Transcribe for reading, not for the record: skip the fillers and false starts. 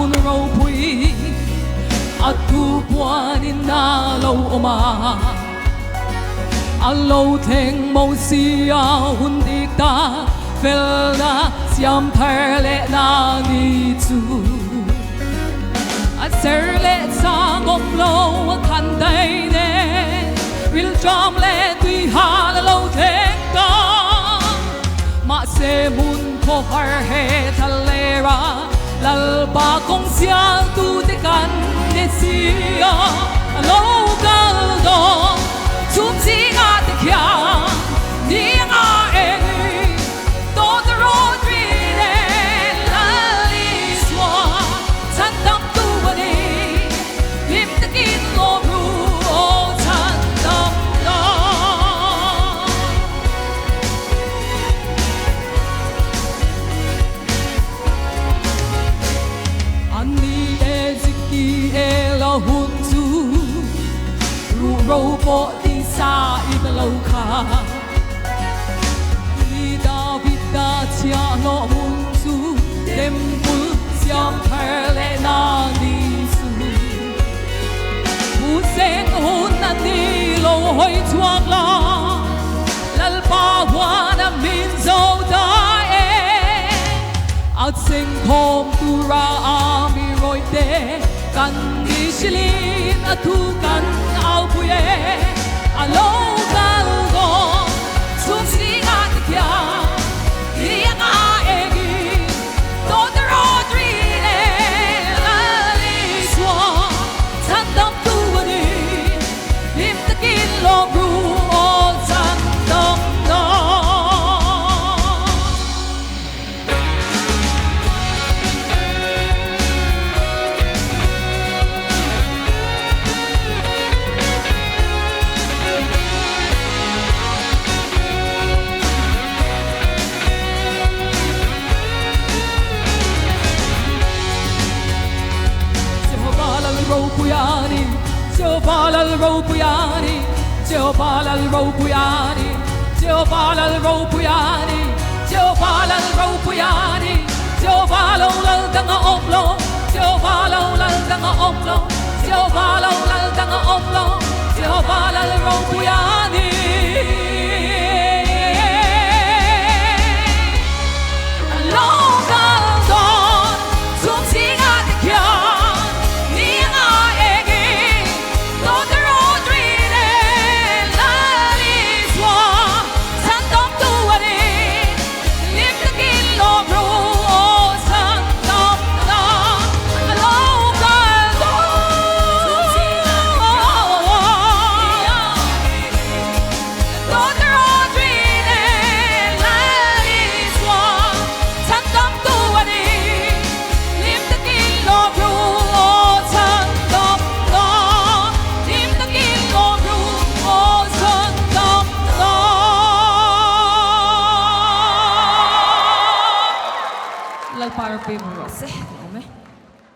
hun rau pui atu puanin na lo oma alo theng mo sia hun dikta fel na siam thar le na ni chu a ser le sa ngom lo khan dai ne will drum le tui ha lo theng ka ma se mun ko har he thalera lal ba kong sia tu te kan ne sia lo gal do zum si ga te kya ni nga e to the road re la li swa san dam tu ba ni lim te kin lo ru o san dam da ani e ziki e la hun tu ru ro po di sa i the lo kha ni david da chia no hun tu dem pu siam thar le na ni su pu sen hun na ni lo hoi chuak la lal pa wa na min zo da e out sing home to ra mi roi te kan ni shilin atu kan au pu ye alo gal go sum si ga te kya ni nga e gi to the road ri le la li swa san dam tu wa ni lim te kin lo ru o san dam da Jehovah al Robuyani, Jehovah al Robuyani, Jehovah al Robuyani, Jehovah al Robuyani, Jehovah al danga oplo, Jehovah al danga oplo, Jehovah al danga oplo, Jehovah al Robuyani. Lal para Primrose.